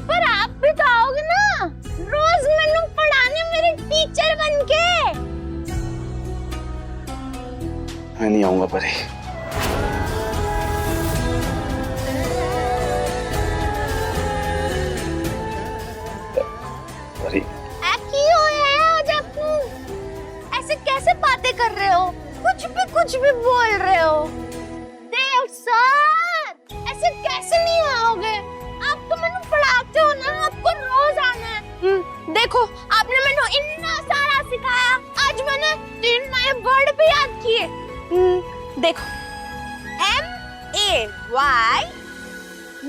पर आप भी तो आओगे ना रोज मैनू पढ़ाने मेरे टीचर बनके। मैं नहीं आऊंगा परी। परी क्यों है आज आपको? ऐसे कैसे बातें कर रहे हो? कुछ भी बोल रहे हो। देव सर ऐसे कैसे नहीं आओगे? आप तो मैंने पढ़ाते हो ना, आपको रोज आना है। देखो आपने मैंने इतना सारा सिखाया, आज मैंने 3 नए वर्ड भी याद किए। देखो MAY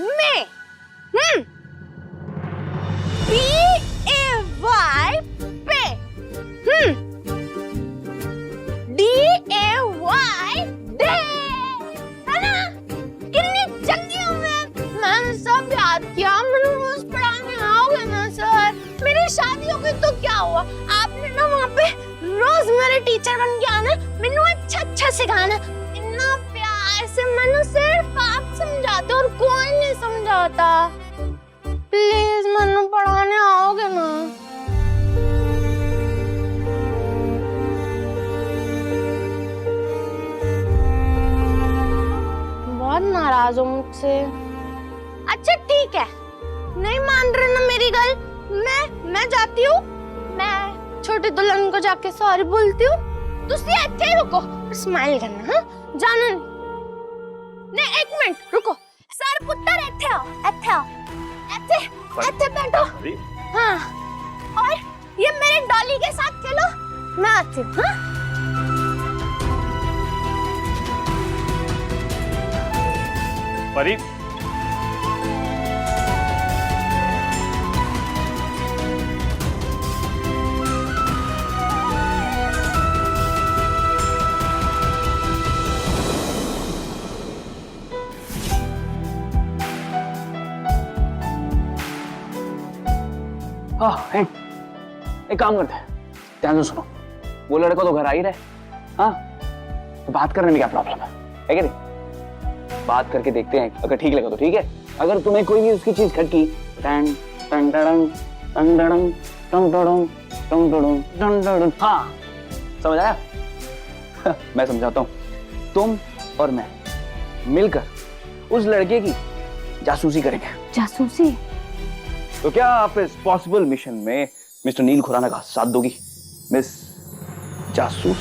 में, PAY पे, DAY डे, है ना? कितनी चंगी हूँ मैंने सब याद किया। मैंने रोज पढ़ाने आओगे ना सर? मेरी शादी हो गई तो क्या हुआ? आपने ना वहाँ पे रोज मेरे टीचर बन के आना, मैंने अच्छा सिखाना। इतना प्यार से मैंने सिर्फ आप समझाते और कोई नहीं समझाता। प्लीज मैंने पढ़ाने आओगे ना? बहुत नाराज हो मुझसे। अच्छा ठीक है, नहीं मान रहे ना मेरी गल, मैं जाती हूँ। मैं छोटी दुल्हन को जाके सॉरी बोलती हूँ। तुसी ਇੱਥੇ ही रुको, स्माइल करना। हाँ जानो नहीं, 1 मिनट रुको। सर पुत्र ਇੱਥੇ आओ, ਇੱਥੇ बैठो। हाँ और ये मेरे डॉली के साथ खेलो, मैं आती हूँ। हाँ परी हाँ, एक काम करते हैं, ध्यान से सुनो। वो लड़का तो घर आ ही रहा है। हाँ तो बात करने में क्या प्रॉब्लम है कि नहीं? बात करके देखते हैं, अगर ठीक लगा तो ठीक है। अगर तुम्हें कोई भी उसकी चीज खटकी, हाँ समझ आया? मैं समझाता हूँ। तुम और मैं मिलकर उस लड़के की जासूसी करेंगे। जासूसी? तो क्या आप इस पॉसिबल मिशन में मिस्टर नील खुराना का साथ दोगी, मिस जासूस?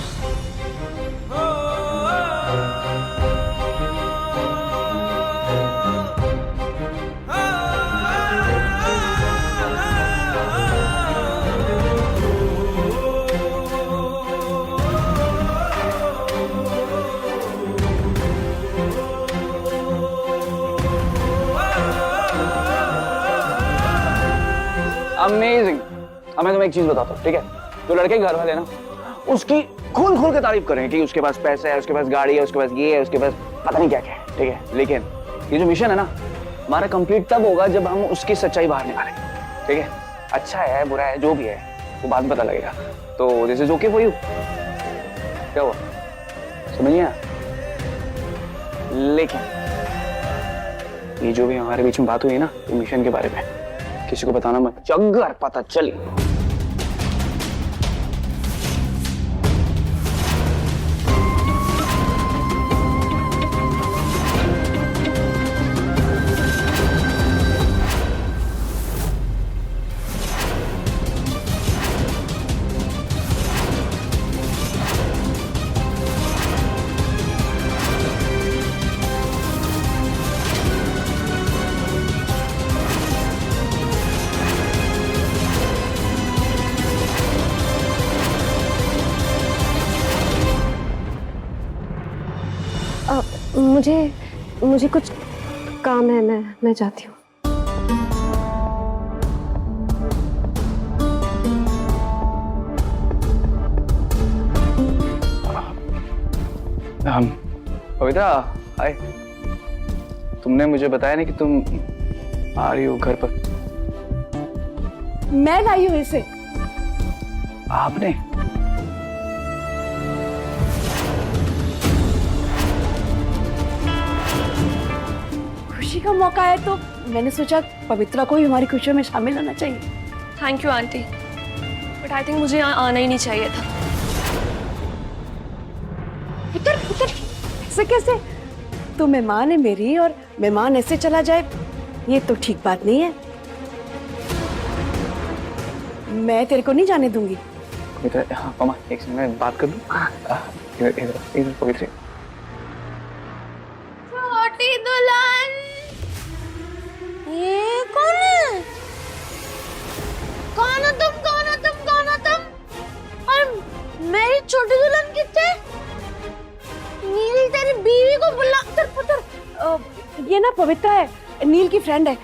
अमेजिंग। अब मैं तुम्हें एक चीज बताता हूँ, ठीक है? जो लड़के के घर वाले ना उसकी खोल खोल के तारीफ करेंगे कि उसके पास पैसा है, उसके पास गाड़ी है, उसके पास ये है, उसके पास पता नहीं क्या क्या है, ठीक है? लेकिन ये जो मिशन है ना हमारा कंप्लीट तब होगा जब हम उसकी सच्चाई बाहर निकालेंगे, ठीक है? अच्छा है बुरा है जो भी है वो बाद में पता लगेगा। तो this is okay for you? क्या हुआ, समझिए ना? लेकिन ये जो भी हमारे बीच में बात हुई ना मिशन के बारे में, किसी को बताना मत, अगर पता चले मुझे कुछ काम है, मैं जाती हूँ। पवित्रा हाय, तुमने मुझे बताया नहीं कि तुम आ रही हो घर पर। मैं लाई हूँ इसे। आपने? खुशी खुशी का मौका है तो मैंने सोचा पवित्रा को भी हमारी खुशियों में शामिल होना चाहिए। Thank you aunty, but I think मुझे यहाँ आना ही नहीं चाहिए था। पुत्र पुत्र ऐसे कैसे? तू मेहमान है मेरी और मेहमान ऐसे चला जाए ये तो ठीक बात नहीं है। मैं तेरे को नहीं जाने दूंगी। इधर, हाँ मामा एक सेकंड मैं बात कर लूँ। इधर इधर इधर पवित्र। छोटी दुल्हन, ये कौन है? कौन हो तुम? कौन हो तुम? कौन हो तुम? और मेरी छोटी दुल्हन कितने? नील तेरी बीवी को बुला। पुत्र ये ना पवित्रा है, नील की फ्रेंड है।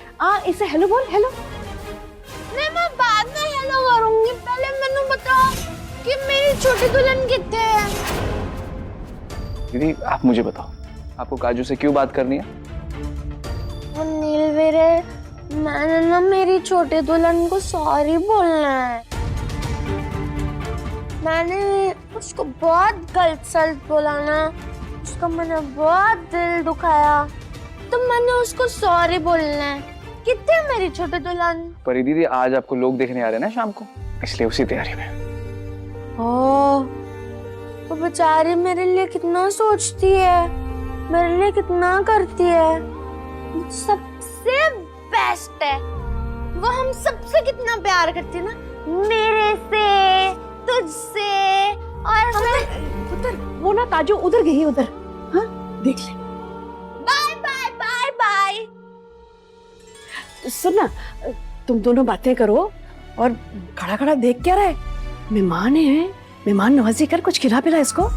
इसे हेलो बोल। हेलो। नहीं, मैं बाद में हेलो करूंगी, पहले मैंने बताओ कि मेरी छोटी दुल्हन कितने है? दीदी आप मुझे बताओ, आपको काजू से क्यों बात करनी है? और नील वीरे, मैंने ना मेरी छोटी दुल्हन को सॉरी बोलना है। मैंने उसको बहुत गलत सलत बोला ना, उसका मैंने बहुत दिल दुखाया, तो मैंने उसको सॉरी बोलना है। कितने मेरी छोटी दुल्हन? परी दीदी आज आपको लोग देखने आ रहे हैं ना शाम को, इसलिए उसी तैयारी में। ओह, वो बेचारी मेरे लिए कितना सोचती है, मेरे लिए कितना करती है। वो सबसे बेस्ट है, वो हम सबसे कितना प्यार करती है ना, मेरे से, तुझसे और हमें। पुत्र वो ना काजू उधर गई है, उधर। हाँ देख ले। Bye bye bye bye. सुन ना, तुम दोनों बातें करो और खड़ा खड़ा देख क्या रहा है? मेहमान है, मेहमान नवाजी कर, कुछ खिला पिला इसको।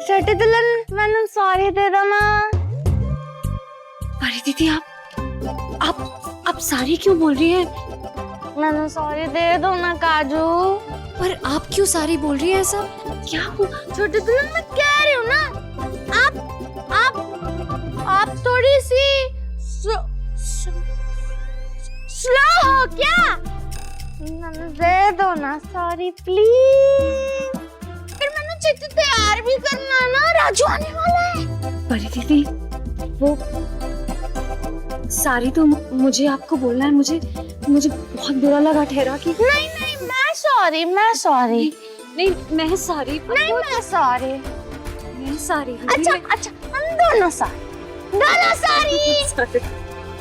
छोटी दुल्हन, मैंने सॉरी दे दो ना। परी दीदी आप सारी क्यों बोल रही हैं? मैंने सॉरी दे दो ना काजू। पर आप क्यों सारी बोल रही हैं? सब क्या हुआ? छोटी दुल्हन, मैं कह रही हूँ ना, आप थोड़ी सी स्लो हो क्या? मैंने दे दो ना सॉरी प्लीज। फिर मैंने चिट्ठी तैयार भी करना है ना, राजू आने वाला है। परी दीदी वो सारी तो मुझे आपको बोलना है, मुझे बहुत बुरा लगा ठहरा कि नहीं नहीं, मैं सॉरी नहीं मैं सारी नहीं, मैं सॉरी। अच्छा अच्छा, हम दोनों सॉरी।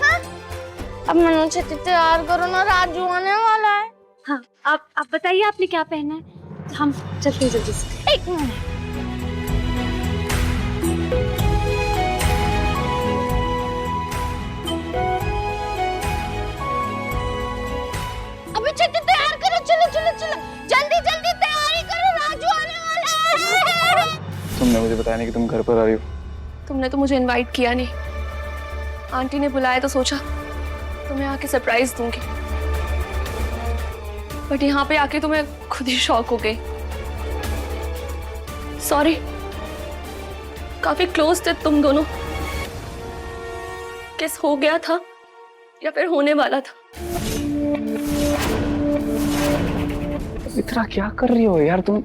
हाँ? अब मैंने चिट्ठी तैयार करो ना, राजू आने वाला है। हाँ आप बताइए आपने क्या पहना है, हम चलते हैं जल्दी से। एक मिनट, अभी चिट्ठी तैयार करो, चलो जल्दी तैयारी करो, राजू आने वाला है। तुमने मुझे बताया नहीं कि तुम घर पर आ रही हो। तुमने तो मुझे इनवाइट किया नहीं, आंटी ने बुलाया तो सोचा तुम्हें आके सरप्राइज दूंगी, बट यहाँ पे आके तो मैं खुद ही शॉक हो गई। सॉरी, काफी क्लोज थे तुम दोनों, किस हो गया था या फिर होने वाला था। इतना क्या कर रही हो यार तुम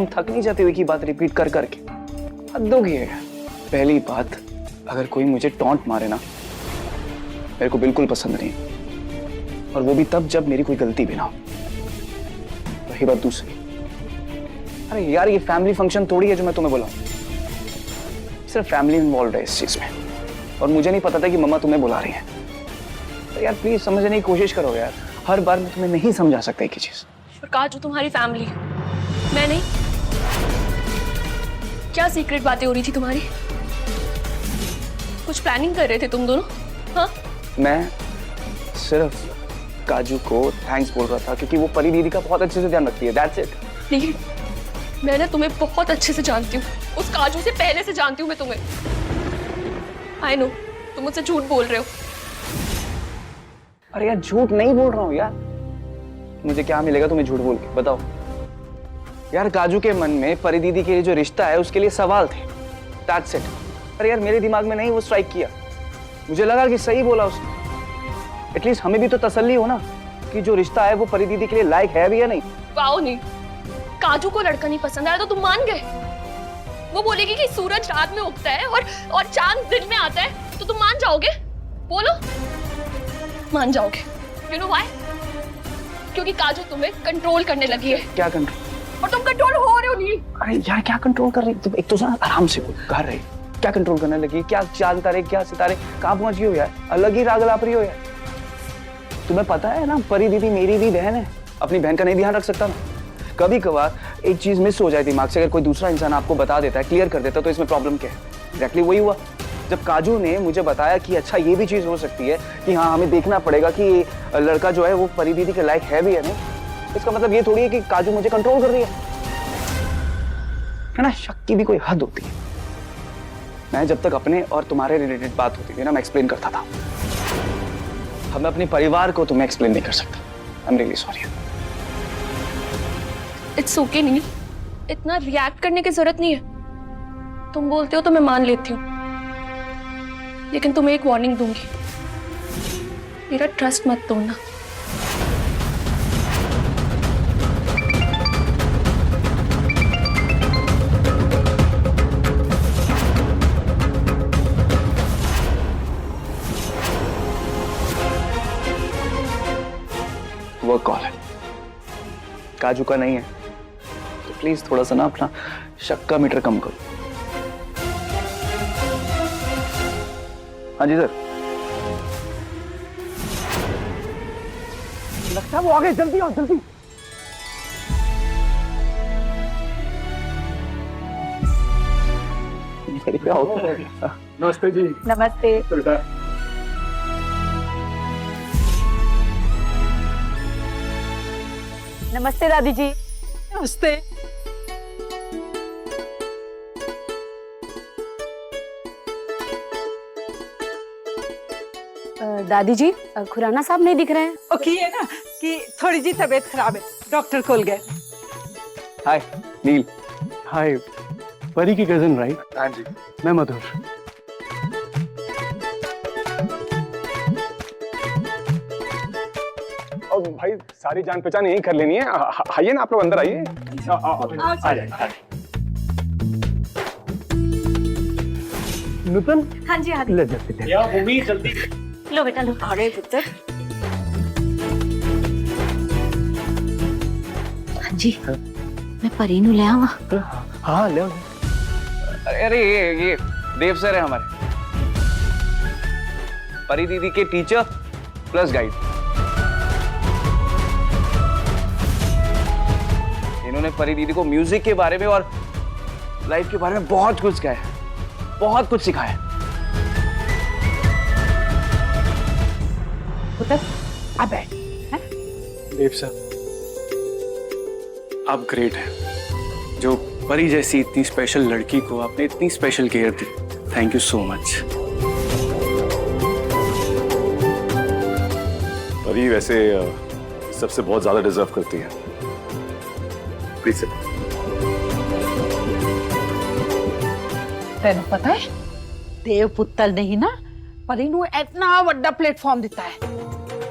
थक नहीं जाती हुई की बात रिपीट कर करके? हद हो गई है। पहली बात, अगर कोई मुझे टॉन्ट मारे ना, मेरे को बिल्कुल पसंद नहीं, और वो भी तब जब मेरी कोई गलती भी ना हो। वही बात दूसरी, अरे यार ये फैमिली फंक्शन थोड़ी है जो मैं तुम्हें बुलाऊं, सिर्फ फैमिली इन्वॉल्व है इस चीज में, और मुझे नहीं पता था कि मम्मा तुम्हें बुला रही है। तो यार प्लीज समझने की कोशिश करो यार, हर बार मैं तुम्हें नहीं समझा सकता एक ही चीज। और काजू तुम्हारी फैमिली, मैं नहीं। क्या सीक्रेट बातें हो रही थी तुम्हारी? कुछ प्लानिंग कर रहे थे तुम दोनों? हाँ? मैं सिर्फ काजू को थैंक्स बोल रहा था क्योंकि वो परी दीदी का बहुत अच्छे से ध्यान रखती है, दैट्स इट। नहीं, मैंने तुम्हें बहुत अच्छे से जानती हूँ, उस काजू से पहले से जानती हूँ मैं तुम्हें। आई नो तुम मुझसे झूठ बोल रहे हो। अरे यार झूठ नहीं बोल रहा हूँ यार, मुझे क्या मिलेगा तुम्हें झूठ बोल के, बताओ। यार काजू के मन में परी दीदी के लिए जो रिश्ता है उसके लिए सवाल थे, दैट्स इट। अरे यार मेरे दिमाग में नहीं वो स्ट्राइक किया, मुझे लगा कि सही बोला उसने। एटलीस्ट हमें भी तो तसल्ली हो ना कि जो रिश्ता है वो परी दीदी के लिए लायक है भी या नहीं। वाओ नहीं, काजू को लड़का नहीं पसंद आया तो तुम मान गए। वो बोलेगी कि सूरज रात में उगता है और चांद दिन में आता है, तो तुम मान जाओगे? बोलो, मान जाओगे। You know why? क्योंकि काजू तुम्हें कंट्रोल करने लगी है। क्या कंट्रोल? और तुम कंट्रोल हो रहे हो नहीं। अरे यार क्या कंट्रोल कर रही तुम? एक तो ना आराम से घर रही, क्या कंट्रोल करने लगी? क्या चांद तारे, क्या सितारे, कहाँ पहुंच गई हो यार? अलग ही राग लाप रही हो यार। तुम्हें पता है ना परी दीदी मेरी भी बहन है, अपनी बहन का नहीं ध्यान रख सकता ना। कभी कभार एक चीज मिस हो जाए दिमाग से, अगर कोई दूसरा इंसान आपको बता देता है, क्लियर कर देता है, तो इसमें प्रॉब्लम क्या है? एग्जैक्टली वही हुआ जब काजू ने मुझे बताया कि अच्छा ये भी चीज हो सकती है कि हाँ हमें देखना पड़ेगा कि ये लड़का जो है वो परी दीदी के लायक है भी या नहीं। इसका मतलब ये थोड़ी है कि काजू मुझे कंट्रोल कर रही है ना। शक की भी कोई हद होती है। मैं जब तक अपने और तुम्हारे रिलेटेड बात होती थी ना, मैं एक्सप्लेन करता था। अब मैं अपने परिवार को तुम्हें एक्सप्लेन नहीं कर सकता। I am really sorry. It's okay नहीं, इतना रिएक्ट करने की जरूरत नहीं है। तुम बोलते हो तो मैं मान लेती हूँ, लेकिन तुम्हें एक वार्निंग दूंगी, मेरा ट्रस्ट मत तोड़ना। वो कॉल है, काजू का नहीं है, तो प्लीज थोड़ा सा ना अपना शक का मीटर कम करो। हाँ जी सर। लगता है वो आ गए, जल्दी आओ जल्दी। नमस्ते जी। नमस्ते। नमस्ते दादी जी। नमस्ते। दादी जी खुराना साहब नहीं दिख रहे हैं। वो की है ना कि थोड़ी जी तबीयत खराब है, डॉक्टर खोल गए। हाय नील। हाय, परी की कजिन राइट? हाँ जी। मैं मधुर। और भाई सारी जान पहचान यही कर लेनी है। आइए ना आप लोग अंदर आइए। आ जाइए। नूतन हाँ जी हाँ ले जल्दी। लो बेटा लो। अरे पुत्र। हाँ जी मैं परी नू ले आवा। हाँ ले आओ। अरे ये देव सर है हमारे, परी दीदी के टीचर प्लस गाइड। इन्होंने परी दीदी को म्यूजिक के बारे में और लाइफ के बारे में बहुत कुछ सिखाया, बहुत कुछ सिखाया। पुत्र अब बैठ। देव सर आप ग्रेट हैं, जो परी जैसी इतनी स्पेशल लड़की को आपने इतनी special care the. Thank you so much. परी वैसे सबसे बहुत ज्यादा डिजर्व करती है। प्लीज तेन पता है देव पुत्तल नहीं ना परी नू इतना बड़ा प्लेटफॉर्म दिता है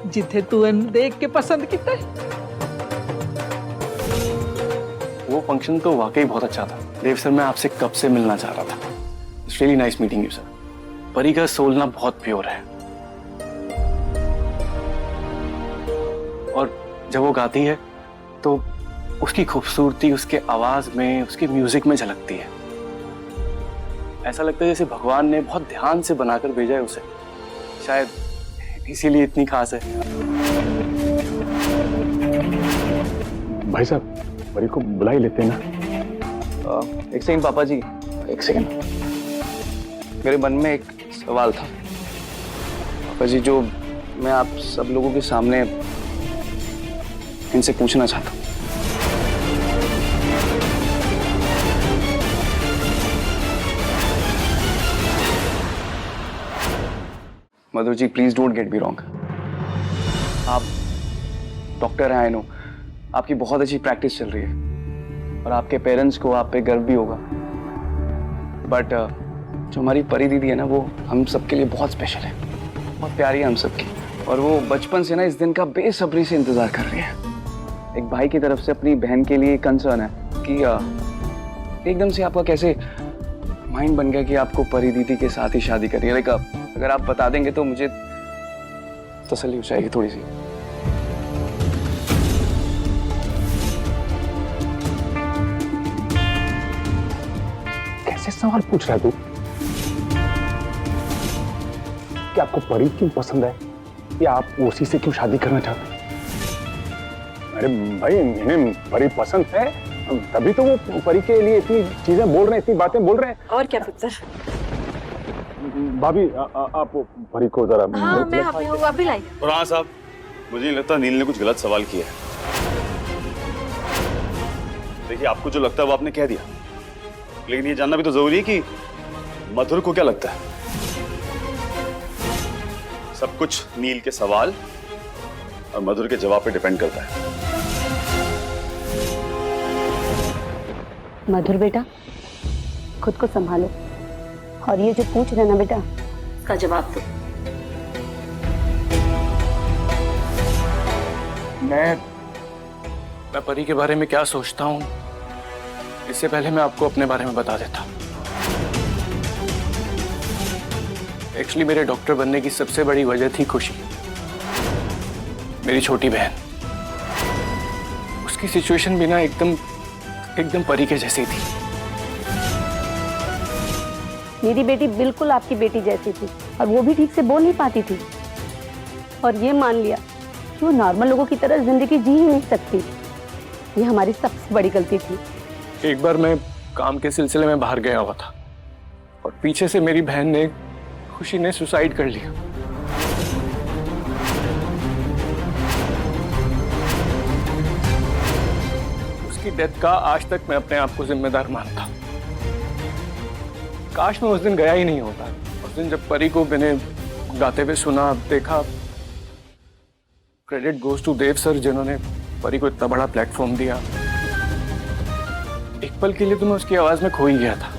जिथे तू इन देख के पसंद किता है। वो फंक्शन तो वाकई बहुत अच्छा था। देव सर मैं आपसे कब से मिलना चाह रहा था। It's really nice meeting you sir. परी का सोल ना बहुत प्योर है, और जब वो गाती है तो उसकी खूबसूरती उसके आवाज में, उसके म्यूजिक में झलकती है। ऐसा लगता है जैसे भगवान ने बहुत ध्यान से बनाकर भेजा है उसे, शायद इसीलिए इतनी खास है। भाई साहब परी को बुला ही लेते हैं ना। एक सेकंड पापा जी, एक सेकंड। मेरे मन में एक सवाल था पापा जी, जो मैं आप सब लोगों के सामने इनसे पूछना चाहता हूँ। Madhur ji please don't get me wrong, आप डॉक्टर हैं, आई नो आपकी बहुत अच्छी प्रैक्टिस चल रही है और आपके पेरेंट्स को आप पे गर्व भी होगा, बट जो हमारी परी दीदी है ना वो हम सबके लिए बहुत स्पेशल है, बहुत प्यारी है हम सबकी, और वो बचपन से ना इस दिन का बेसब्री से इंतजार कर रही है। एक भाई की तरफ से अपनी बहन के लिए कंसर्न है कि एकदम से आपका कैसे माइंड बन गया कि आपको परी दीदी के साथ ही शादी करनी है। लाइक अगर आप बता देंगे तो मुझे तसल्ली हो जाएगी थोड़ी सी। कैसे सवाल पूछ रहा है तू? कि आपको परी क्यों पसंद है या आप उसी से क्यों शादी करना चाहते हैं? अरे भाई इन्हें परी पसंद है तभी तो वो परी के लिए इतनी चीजें बोल रहे हैं, इतनी बातें बोल रहे हैं। और क्या पुत्र? भाभी आप परी को जरा हाँ मैं अभी लाई। और हाँ साहब, मुझे नहीं लगता नील ने कुछ गलत सवाल किया है। देखिए आपको जो लगता है वो आपने कह दिया, लेकिन ये जानना भी तो जरूरी है कि मधुर को क्या लगता है। सब कुछ नील के सवाल और मधुर के जवाब पे डिपेंड करता है। मधुर बेटा खुद को संभालो, और ये जो पूछ रहे ना बेटा इसका जवाब दो। मैं परी के बारे में क्या सोचता हूँ इससे पहले मैं आपको अपने बारे में बता देता हूँ। एक्चुअली मेरे डॉक्टर बनने की सबसे बड़ी वजह थी खुशी। मेरी छोटी बहन, उसकी सिचुएशन भी ना एकदम परी के जैसी थी। मेरी बेटी बिल्कुल आपकी बेटी जैसी थी, और वो भी ठीक से बोल नहीं पाती थी, और ये मान लिया कि वो नॉर्मल लोगों की तरह जिंदगी जी ही नहीं सकती। ये हमारी सबसे बड़ी गलती थी। एक बार मैं काम के सिलसिले में बाहर गया हुआ था और पीछे से मेरी बहन ने, खुशी ने सुसाइड कर लिया। उसकी डेथ का आज तक मैं अपने आप को जिम्मेदार मानता हूं। काश मैं उस दिन गया ही नहीं होता। उस दिन जब परी को मैंने गाते हुए सुना, देखा, credit goes to Dev sir जिन्होंने परी को इतना बड़ा प्लेटफॉर्म दिया। एक पल के लिए तो मैं उसकी आवाज में खो ही गया था।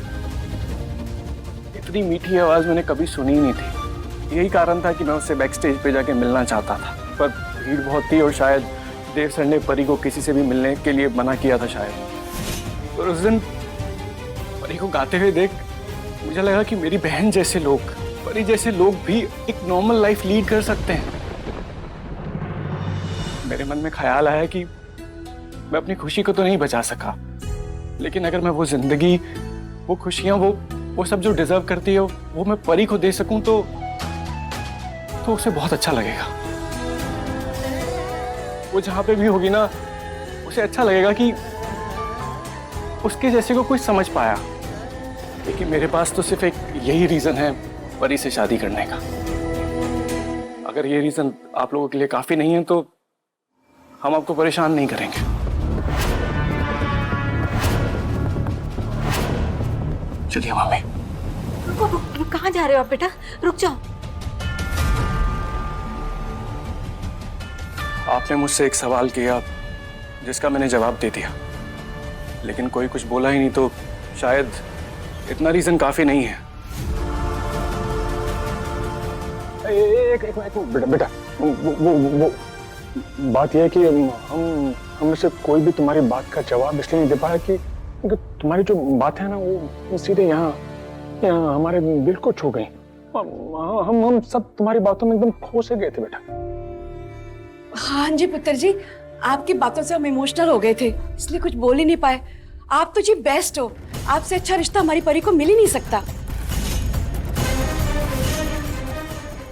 इतनी मीठी आवाज मैंने कभी सुनी ही नहीं थी। यही कारण था कि मैं उससे बैक स्टेज पे जाके मिलना चाहता था, पर भीड़ बहुत थी और शायद देव सर ने परी को किसी से भी मिलने के लिए मना किया था शायद। और उस दिन परी को गाते हुए देख मुझे लगा कि मेरी बहन जैसे लोग, परी जैसे लोग भी एक नॉर्मल लाइफ लीड कर सकते हैं। मेरे मन में ख्याल आया कि मैं अपनी खुशी को तो नहीं बचा सका, लेकिन अगर मैं वो जिंदगी, वो खुशियां, वो सब जो डिजर्व करती है वो मैं परी को दे सकूं तो उसे बहुत अच्छा लगेगा। वो जहां पे भी होगी ना, उसे अच्छा लगेगा कि उसके जैसे को कोई समझ पाया। लेकिन मेरे पास तो सिर्फ एक यही रीजन है परी से शादी करने का। अगर ये रीजन आप लोगों के लिए काफी नहीं है तो हम आपको परेशान नहीं करेंगे। चलिए मम्मी। रुको, कहाँ जा रहे हो आप बेटा? रुक जाओ। आपने मुझसे एक सवाल किया जिसका मैंने जवाब दे दिया, लेकिन कोई कुछ बोला ही नहीं, तो शायद इतना रीजन काफी नहीं है। एक बेटा वो बात यह है कि हम में से कोई भी तुम्हारी बात का जवाब इसलिए नहीं दे पाया कि तुम्हारी जो बात है ना वो सीधे यहाँ हमारे दिल को छू गई। हम सब तुम्हारी बातों में एकदम खो से गए थे बेटा। हाँ जी पुत्र जी, आपकी बातों से हम इमोशनल हो गए थे, इसलिए कुछ बोल ही नहीं पाए। आप तो जी बेस्ट हो, आपसे अच्छा रिश्ता हमारी परी को मिल ही नहीं सकता।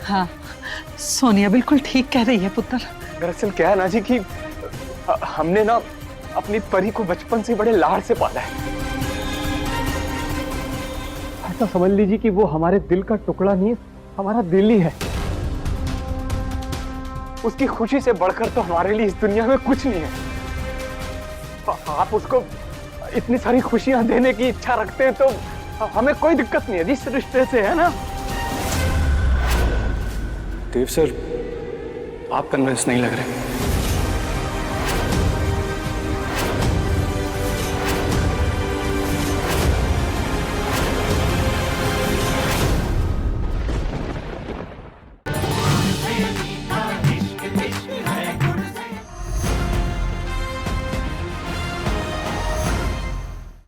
हाँ, सोनिया बिल्कुल ठीक कह रही है पुत्र। दरअसल क्या है ना जी कि हमने ना अपनी परी को बचपन से बड़े लाड से पाला है। ऐसा समझ लीजिए कि वो हमारे दिल का टुकड़ा नहीं, हमारा दिल ही है। उसकी खुशी से बढ़कर तो हमारे लिए इस दुनिया में कुछ नहीं है। आप उसको इतनी सारी खुशियां देने की इच्छा रखते हैं तो हमें कोई दिक्कत नहीं है जिस रिश्ते से, है ना? देव सर, आप कन्विंस नहीं लग रहे।